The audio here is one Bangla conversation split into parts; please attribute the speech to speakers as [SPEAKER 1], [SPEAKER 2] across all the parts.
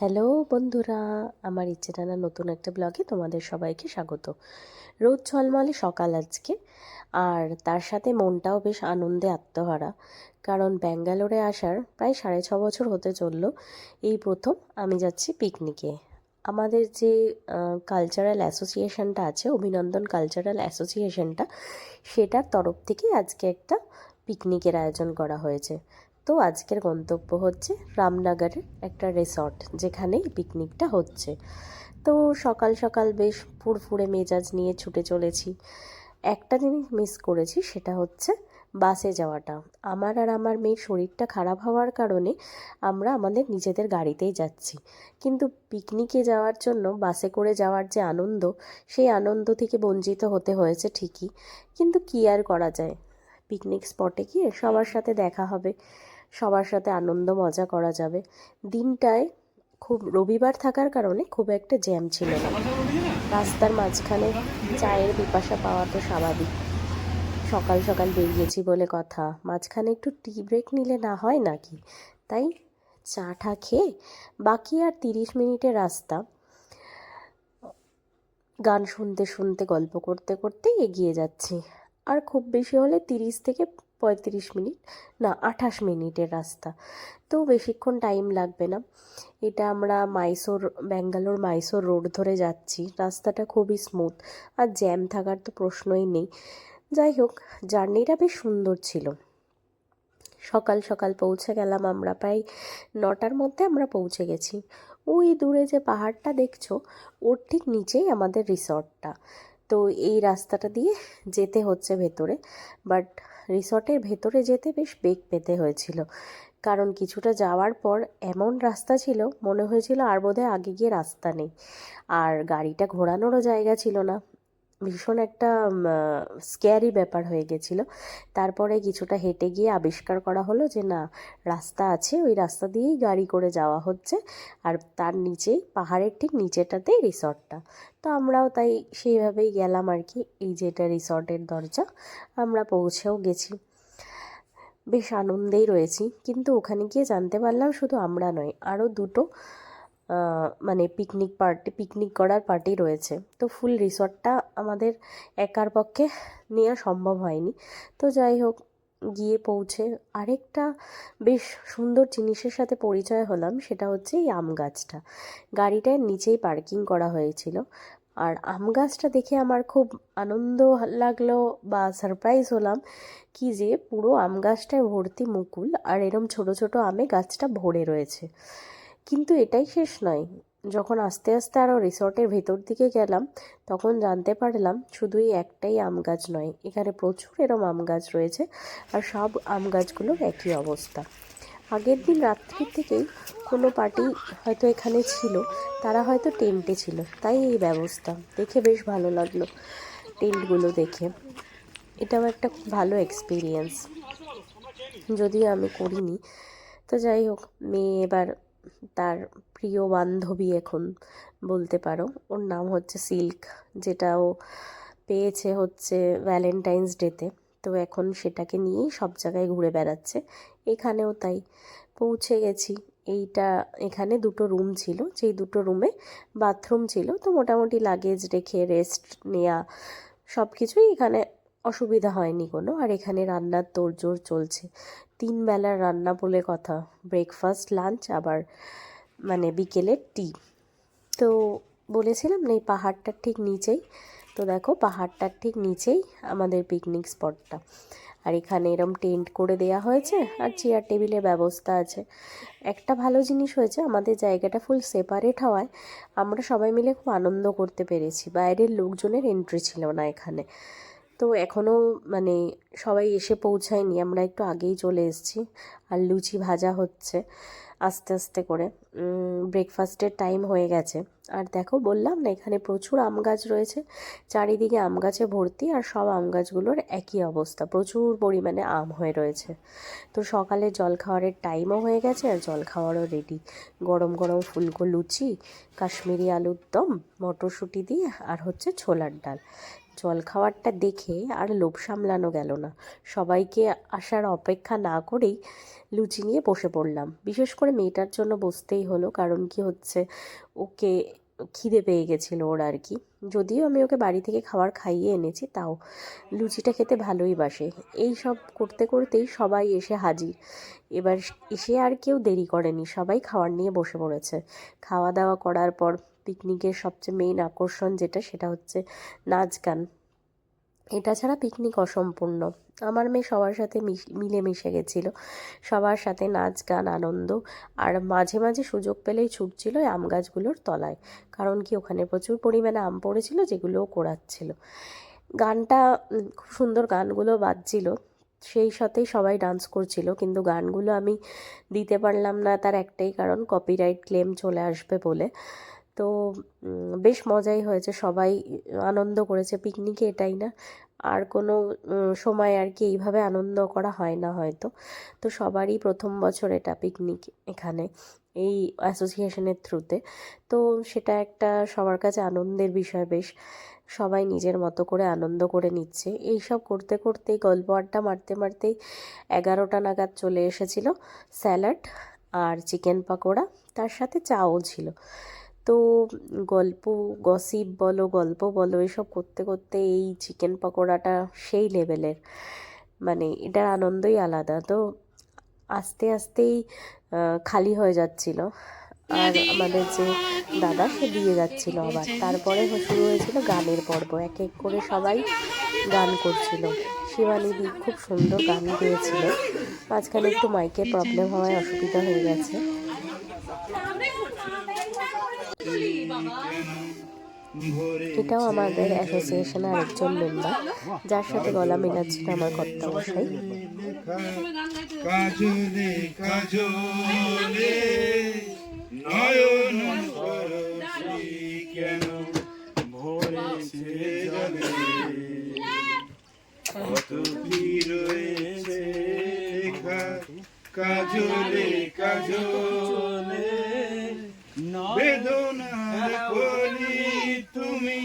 [SPEAKER 1] হ্যালো বন্ধুরা, আমার ইচ্ছে টানা নতুন একটা ব্লগে তোমাদের সবাইকে স্বাগত। রোদ ঝলমলে সকাল আজকে, আর তার সাথে মনটাও বেশ আনন্দে আত্মহারা। কারণ ব্যাঙ্গালোরে আসার প্রায় 6.5 বছর হতে চললো। এই প্রথম আমি যাচ্ছি পিকনিকে। আমাদের যে কালচারাল অ্যাসোসিয়েশনটা আছে, অভিনন্দন কালচারাল অ্যাসোসিয়েশনটা, সেটার তরফ থেকে আজকে একটা পিকনিকের আয়োজন করা হয়েছে। তো আজকের গন্তব্য হচ্ছে রামনগরের একটা রিসর্ট, যেখানে পিকনিকটা হচ্ছে। তো সকাল সকাল বেশ ফুরফুরে মেজাজ নিয়ে ছুটে চলেছি। একটা জিনিস মিস করেছি, সেটা হচ্ছে বাসে যাওয়াটা। আমার আর আমার মেয়ের শরীরটা খারাপ হওয়ার কারণে আমরা আমাদের নিজেদের গাড়িতেই যাচ্ছি। কিন্তু পিকনিকে যাওয়ার জন্য বাসে করে যাওয়ার যে আনন্দ, সেই আনন্দ থেকে বঞ্চিত হতে হয়েছে ঠিকই, কিন্তু কী আর করা যায়। পিকনিক স্পটে গিয়ে সবার সাথে দেখা হবে, সবার সাথে আনন্দ মজা করা যাবে। দিনটায় খুব রবিবার থাকার কারণে খুব একটা জ্যাম ছিল না। রাস্তার মাঝখানে চায়ের পিপাসা পাওয়া তো স্বাভাবিক। সকাল সকাল বেরিয়েছি বলে কথা, মাঝখানে একটু টি ব্রেক নিলে না হয় নাকি? তাই চা টা খেয়ে বাকি আর 30 মিনিটের রাস্তা গান শুনতে শুনতে গল্প করতে করতেই এগিয়ে যাচ্ছি। আর খুব বেশি হলে 30 থেকে 35 মিনিট, না 28 মিনিটের রাস্তা। তো বেশিক্ষণ টাইম লাগবে না। এটা আমরা ব্যাঙ্গালোর মাইসোর রোড ধরে যাচ্ছি। রাস্তাটা খুবই স্মুথ, আর জ্যাম থাকার তো প্রশ্নই নেই। যাই হোক, জার্নিটা বেশ সুন্দর ছিল। সকাল সকাল পৌঁছে গেলাম আমরা, প্রায় 9টার মধ্যে আমরা পৌঁছে গেছি। ওই দূরে যে পাহাড়টা দেখছো, ওর ঠিক নিচেই আমাদের রিসর্টটা। তো এই রাস্তাটা দিয়ে যেতে হচ্ছে ভেতরে, বাট রিসর্টের ভেতরে যেতে বেশ বেগ পেতে হয়েছিল। কারণ কিছুটা যাওয়ার পর এমন রাস্তা ছিল, মনে হয়েছিল আর বোধহয় আগে গিয়ে রাস্তা নেই। আর গাড়িটা ঘোরানোরও জায়গা ছিল না। ভীষণ একটা স্ক্যারি ব্যাপার হয়ে গেছিলো। তারপরে কিছুটা হেঁটে গিয়ে আবিষ্কার করা হলো যে না, রাস্তা আছে, ওই রাস্তা দিয়েই গাড়ি করে যাওয়া হচ্ছে। আর তার নিচেই, পাহাড়ের ঠিক নিচেটাতেই রিসর্টটা। তো আমরাও তাই সেইভাবেই গেলাম আর কি। এই যেটা রিসর্টের দরজা, আমরা পৌঁছেও গেছি। বেশ আনন্দেই রয়েছি। কিন্তু ওখানে গিয়ে জানতে পারলাম শুধু আমরা নয়, আরও দুটো মানে পিকনিক করার পার্টি রয়েছে। তো ফুল রিসর্টটা আমাদের একার পক্ষে নেওয়া সম্ভব হয়নি। তো যাই হোক, গিয়ে পৌঁছে আরেকটা বেশ সুন্দর জিনিসের সাথে পরিচয় হলাম। সেটা হচ্ছে এই আম গাছটা। গাড়িটার নিচেই পার্কিং করা হয়েছিল। আর আম গাছটা দেখে আমার খুব আনন্দ লাগলো, বা সারপ্রাইজ হলাম কি যে পুরো আম গাছটায় ভর্তি মুকুল, আর এরম ছোট ছোট আমে গাছটা ভরে রয়েছে। কিন্তু এটাই শেষ নয়। যখন আস্তে আস্তে আরও রিসর্টের ভেতর দিকে গেলাম, তখন জানতে পারলাম শুধুই একটাই আম গাছ নয়, এখানে প্রচুর এরম আম গাছ রয়েছে। আর সব আম গাছগুলোর একই অবস্থা। আগের দিন রাত্রির থেকেই কোনো পার্টি হয়তো এখানে ছিল, তারা হয়তো টেন্টে ছিল, তাই এই ব্যবস্থা। দেখে বেশ ভালো লাগলো টেন্টগুলো দেখে। এটাও একটা খুব ভালো এক্সপিরিয়েন্স, যদিও আমি করিনি। তো যাই হোক, মেয়ে এবার তার প্রিয় বান্ধবী এখন বলতে পারো, ওর নাম হচ্ছে সিল্ক, যেটা ও পেয়েছে হচ্ছে ভ্যালেন্টাইন্স ডেতে। তো এখন সেটাকে নিয়েই সব জায়গায় ঘুরে বেড়াচ্ছে। এখানেও তাই। পৌঁছে গেছি। এখানে দুটো রুম ছিল, যেই দুটো রুমে বাথরুম ছিল। তো মোটামুটি লাগেজ রেখে রেস্ট নেওয়া সব কিছুই এখানে, অসুবিধা হয়নি কোনো। আর এখানে রান্নার তোড়জোড় চলছে। 3 বেলার রান্না বলে কথা, ব্রেকফাস্ট, লাঞ্চ, আবার মানে বিকেলের টি। তো বলেছিলাম না, এই পাহাড়টার ঠিক নিচেই। তো দেখো, পাহাড়টার ঠিক নিচেই আমাদের পিকনিক স্পটটা। আর এখানে এরম টেন্ট করে দেয়া হয়েছে, আর চেয়ার টেবিলের ব্যবস্থা আছে। একটা ভালো জিনিস হয়েছে, আমাদের জায়গাটা ফুল সেপারেট হওয়ায় আমরা সবাই মিলে খুব আনন্দ করতে পেরেছি। বাইরের লোকজনের এন্ট্রি ছিল না এখানে। তো এখনও মানে সবাই এসে পৌঁছায়নি, আমরা একটু আগেই চলে এসেছি। আর লুচি ভাজা হচ্ছে আস্তে আস্তে করে। ব্রেকফাস্টের টাইম হয়ে গেছে। আর দেখো, বললাম না এখানে প্রচুর আম গাছ রয়েছে, চারিদিকে আম গাছে ভর্তি। আর সব আম গাছগুলোর একই অবস্থা, প্রচুর পরিমাণে আম হয়ে রয়েছে। তো সকালে জলখাবারের টাইমও হয়ে গেছে, আর জলখাবারও রেডি। গরম গরম ফুলকো লুচি, কাশ্মীরি আলুর দম, মটরশুঁটি দিয়ে, আর হচ্ছে ছোলার ডাল। জলখাবারটা দেখে আর লোভ সামলানো গেল না, সবাইকে আসার অপেক্ষা না করেই লুচি নিয়ে বসে পড়লাম। বিশেষ করে মেয়েটার জন্য বসতেই হলো, কারণ কি হচ্ছে, ওকে খিদে পেয়ে গেছিলো ওর আর কি। যদিও আমি ওকে বাড়ি থেকে খাবার খাইয়ে এনেছি, তাও লুচিটা খেতে ভালোই বাসে। এই সব করতে করতেই সবাই এসে হাজির। এবার এসে আর কেউ দেরি করেনি, সবাই খাবার নিয়ে বসে পড়েছে। খাওয়া দাওয়া করার পর পিকনিকের সবচেয়ে মেইন আকর্ষণ যেটা, সেটা হচ্ছে নাচ গান। এটা ছাড়া পিকনিক অসম্পূর্ণ। আমার মেয়ে সবার সাথে মিলেমিশে গেছিলো, সবার সাথে নাচ গান আনন্দ। আর মাঝে মাঝে সুযোগ পেলেই ছুটছিল এই আম গাছগুলোর তলায়, কারণ কি ওখানে প্রচুর পরিমাণে আম পড়েছিল, যেগুলোও কোড়াচ্ছিল। গানটা খুব সুন্দর গানগুলো বাজছিল, সেই সাথেই সবাই ডান্স করছিল, কিন্তু গানগুলো আমি দিতে পারলাম না, তার একটাই কারণ, কপিরাইট ক্লেম চলে আসবে বলে। তো বেশ মজাই হয়েছে, সবাই আনন্দ করেছে। পিকনিকে এটাই না, আর কোনো সময় আর কি এইভাবে আনন্দ করা হয় না হয়তো। তো সবারই প্রথম বছর এটা পিকনিক এখানে, এই অ্যাসোসিয়েশনের থ্রুতে। তো সেটা একটা সবার কাছে আনন্দের বিষয়। বেশ সবাই নিজের মতো করে আনন্দ করে নিচ্ছে। এই সব করতে করতেই, গল্প আড্ডা মারতে মারতেই 11টা নাগাদ চলে এসেছিল স্যালাড আর চিকেন পকোড়া, তার সাথে চাও ছিল। তো গল্প বলো এসব করতে করতে এই চিকেন পকোড়াটা সেই লেভেলের, মানে এটার আনন্দই আলাদা। তো আস্তে আস্তেই খালি হয়ে যাচ্ছিল, আর আমাদের যে দাদা, সে দিয়ে যাচ্ছিল আবার। তারপরে শুরু হয়েছিল গানের পর্ব, এক এক করে সবাই গান করছিল। শিবানীদি খুব সুন্দর গান গেয়েছিল, মাঝখানে একটু মাইকের প্রবলেম হওয়ায় অসুবিধা হয়ে গেছে। এটাও আমাদের অ্যাসোসিয়েশনের আরেকজন মেম্বার, যার সাথে গলা মেলাচ্ছিল আমার কর্তামশাই।
[SPEAKER 2] কাজলে কাজলে নয়ন পরশি কেন ভরেছে জলে, কত কি রয়েছে কাজলে কাজলে, বেদনার কলি তুমি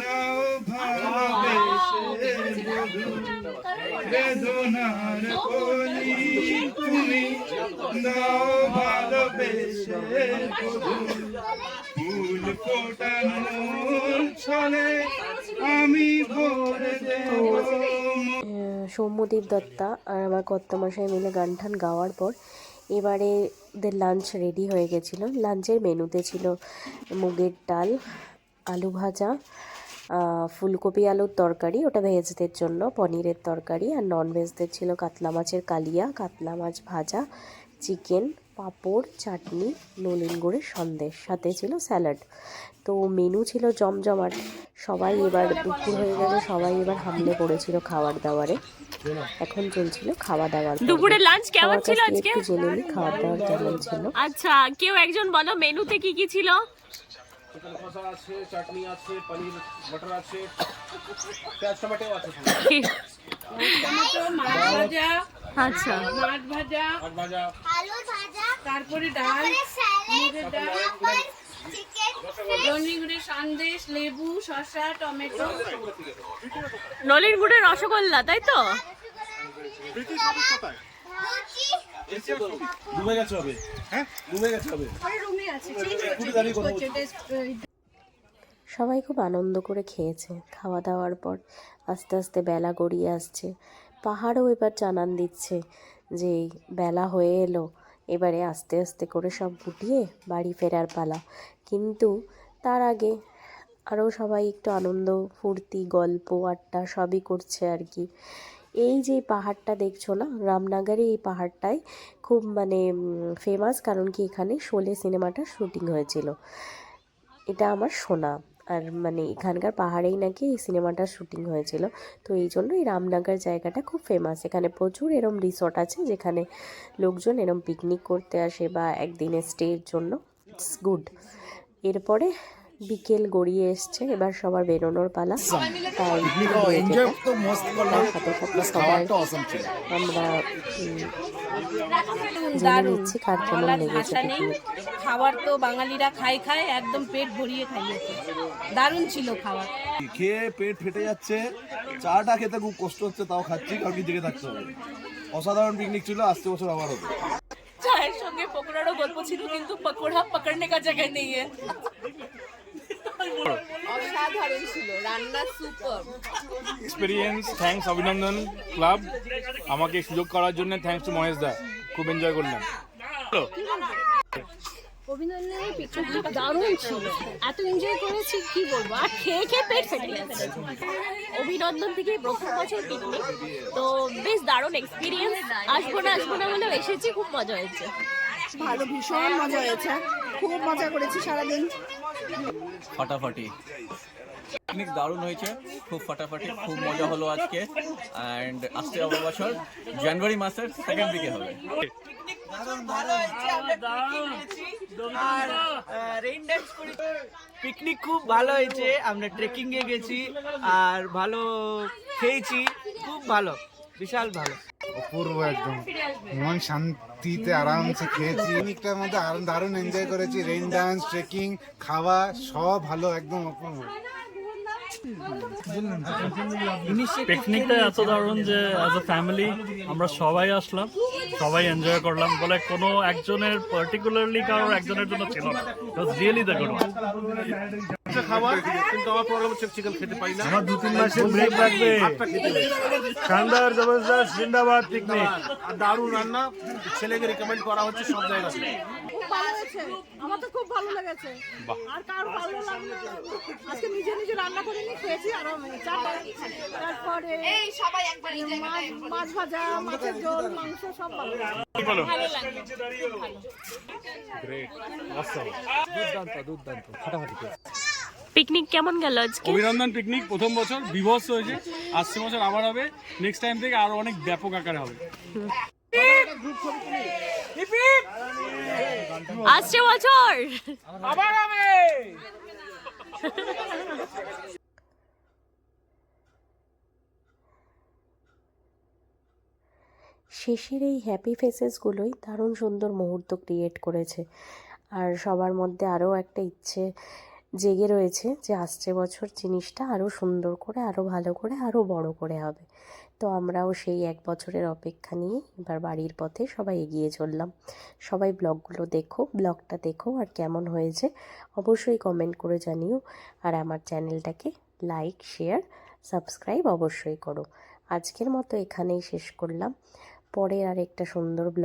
[SPEAKER 2] নাও ভালোবেসে বধূ, বেদনার কলি তুমি নাও ভালোবেসে বধূ, ফুল ফোটানোর ছলে আমি ভরে দেব।
[SPEAKER 1] সৌম্যদীপ দত্তা আর আমার কর্তামশাই মিলে গান টান গাওয়ার পর এবারে ওদের লাঞ্চ রেডি হয়ে গেছিলো। লাঞ্চের মেনুতে ছিল মুগের ডাল, আলু ভাজা, ফুলকপি আলুর তরকারি, ওটা ভেজদের জন্য, পনিরের তরকারি, আর নন ভেজদের ছিল কাতলা মাছের কালিয়া, কাতলা মাছ ভাজা, চিকেন, পাঁপড়, চাটনি, নলেন গুড়ের সন্দেশ, সাথে ছিল স্যালাড। তো মেনু ছিল জমজমাট। সবাই এবার দুপুর হয়ে গেছে, সবাই এবার হামলে পড়েছিল খাবার দাবারে। এখন চলছিল খাওয়া দাওয়ার।
[SPEAKER 3] দুপুরের লাঞ্চ কেমন ছিল আজকে?
[SPEAKER 1] একটু জেনে নি খাওয়া দাওয়ার কেমন ছিল।
[SPEAKER 3] আচ্ছা, কেউ একজন বলো মেনুতে কি কি ছিল?
[SPEAKER 4] চিকেন কষা আছে, চাটনি আছে, পনির মটর আছে, পেঁয়াজ টমেটো আছে,
[SPEAKER 5] টমেটো, মাছ ভাজা,
[SPEAKER 3] আচ্ছা,
[SPEAKER 5] মাছ ভাজা,
[SPEAKER 4] মাছ ভাজা,
[SPEAKER 6] আলু ভাজা,
[SPEAKER 5] তারপরে ডাল, মুগের ডাল,
[SPEAKER 6] চিকেন,
[SPEAKER 5] লন্ডি গুড়ের সন্দেশ, লেবু, শসা, টমেটো,
[SPEAKER 3] নলেন গুড়ের রসগোল্লা, তাই তো?
[SPEAKER 6] লুচি,
[SPEAKER 4] ডুবে গেছে হবে, হ্যাঁ ডুবে গেছে হবে।
[SPEAKER 5] রুমে আছে,
[SPEAKER 1] সবাই খুব আনন্দ করে খেয়েছে। খাওয়া দাওয়ার পর আস্তে আস্তে বেলা গড়িয়ে আসছে। পাহাড়ও এবার জানান দিচ্ছে যে বেলা হয়ে এলো, এবারে আস্তে আস্তে করে সব গুটিয়ে বাড়ি ফেরার পালা। কিন্তু তার আগে আরও সবাই একটু আনন্দ ফুর্তি গল্প আড্ডা সবই করছে আর কি। এই যে পাহাড়টা দেখছো না, রামনাগারে, এই পাহাড়টাই খুব মানে ফেমাস, কারণ কি এখানে শোলে সিনেমাটার শুটিং হয়েছিল, এটা আমার শোনা। আর মানে এখানকার পাহাড়েই নাকি এই সিনেমাটার শুটিং হয়েছিল। তো এই জন্য এই রামনগর জায়গাটা খুব ফেমাস। এখানে প্রচুর এরম রিসর্ট আছে যেখানে লোকজন এরম পিকনিক করতে আসে বা একদিনের স্টের জন্য। It's good. এরপরে বিকেল গড়িয়ে এসছে, এবার সবার বেরোনোর পালা। তাই
[SPEAKER 7] এনজয় তো মস্ত করলাম,
[SPEAKER 1] সাথে সাথে
[SPEAKER 7] প্লাস
[SPEAKER 1] সবাই
[SPEAKER 7] খাবারটা অসম ছিল।
[SPEAKER 1] আমরা জেনে
[SPEAKER 5] দারুণ,
[SPEAKER 1] নিচ্ছি কার কেমন
[SPEAKER 5] বলার
[SPEAKER 1] লেগেছে
[SPEAKER 5] ভাষা নেই।
[SPEAKER 1] পিকনিক।
[SPEAKER 5] খাবার তো বাঙালিরা খায় একদম পেট ভরিয়ে খাইয়েছে, দারুণ ছিল খাবার।
[SPEAKER 8] খেয়ে পেট ফেটে যাচ্ছে, চাটা খেতে খুব কষ্ট হচ্ছে, তাও খাচ্ছি কারণ কি জেগে থাকতে হবে। অসাধারণ পিকনিক ছিল, আসতে বছর আবার হবে।
[SPEAKER 3] চায়ের সঙ্গে পকোড়ারও গল্প ছিল, কিন্তু পকোড়া পকড়নে কা জায়গা নেই है।
[SPEAKER 5] অসাধারণ ছিল, রান্না সুপার।
[SPEAKER 9] এক্সপিরিয়েন্স, থ্যাঙ্কস অভিনন্দন ক্লাব আমাকে সুযোগ করার জন্য, থ্যাঙ্কস টু মহেশ দা, খুব এনজয় করলাম।
[SPEAKER 5] অভিনন্দনের পিকনিকটা দারুণ ছিল, এত এনজয় করেছি কি বলবো, আর খেয়ে খেয়ে পেট ফেটে গেছে।
[SPEAKER 3] অভিনন্দন থেকে প্রথম বছর পিকনিক, তো বেশ দারুণ এক্সপিরিয়েন্স। আসবো না বলেও এসেছি, খুব মজা হয়েছে।
[SPEAKER 5] ভালো, ভীষণ মজা হয়েছে, খুব মজা করেছি সারাদিন।
[SPEAKER 10] ফাটাফাটি পিকনিক দারুণ হয়েছে, খুব ফাটাফাটি, খুব মজা হলো আজকে। অ্যান্ড আসতে হবে বছর জানুয়ারি মাসের সেকেন্ড উইকে হবে।
[SPEAKER 11] পিকনিক খুব ভালো হয়েছে, আমরা ট্রেকিং এ গেছি আর ভালো খেয়েছি, খুব ভালো, বিশাল ভালো।
[SPEAKER 7] অপূর্ব, একদম মন শান্তিতে আরামসে খেয়েছি। পিকনিকটার মধ্যে দারুণ এনজয় করেছি, রেইন ডান্স, ট্রেকিং, খাওয়া সব ভালো, একদম অপূর্ব।
[SPEAKER 12] পিকনিকটা এত দারুণ যে অ্যাজ এ ফ্যামিলি আমরা সবাই আসলাম, সবাই এনজয় করলাম, বলে কোনো একজনের পার্টিকুলারলি কারোর একজনের জন্য ছিল না। Really the good one.
[SPEAKER 4] খাবার, কিন্তু আমার প্রবলেম হচ্ছে চিকেন খেতে পারি না।
[SPEAKER 12] আমার 2-3 মাসের ব্রেক লাগবে। শানদার জবরদস্ত জিন্দাবাদ পিকনিক।
[SPEAKER 4] আর দারুণ রান্না, ছেলেকে রিকমেন্ড করা হচ্ছে সব জায়গায়।
[SPEAKER 5] খুব ভালো হয়েছে, আমার তো খুব ভালো লেগেছে। আর কার ভালো লাগলো, আজকে নিজে রান্না করে নিয়ে খেয়েছি আরাম। তারপরে মাছ ভাজা, মাছের ঝোল, মাংস সব ভালো।
[SPEAKER 3] ভালো লাগলো। পিকনিক কেমন গেল আজকে?
[SPEAKER 9] অভিনন্দন পিকনিক প্রথম বছর বিভৎস হয়েছে, আসছে বছর আবার হবে, নেক্সট টাইম থেকে আরো অনেক ব্যাপক আকারে হবে।
[SPEAKER 3] আসছে বছর
[SPEAKER 9] আবার হবে।
[SPEAKER 1] শেষের এই হ্যাপি ফেসেসগুলোই দারুণ সুন্দর মুহূর্ত ক্রিয়েট করেছে। আর সবার মধ্যে আরও একটা ইচ্ছে জেগে রয়েছে যে আসছে বছর জিনিসটা আরও সুন্দর করে, আরও ভালো করে, আরও বড় করে হবে। তো আমরাও সেই 1 বছরের অপেক্ষা নিয়ে এবার বাড়ির পথে সবাই এগিয়ে চললাম। সবাই ব্লগটা দেখো আর কেমন হয়েছে অবশ্যই কমেন্ট করে জানিও। আর আমার চ্যানেলটাকে লাইক, শেয়ার, সাবস্ক্রাইব অবশ্যই করো। আজকের মতো এখানেই শেষ করলাম, পরের আর একটা সুন্দর ব্লগ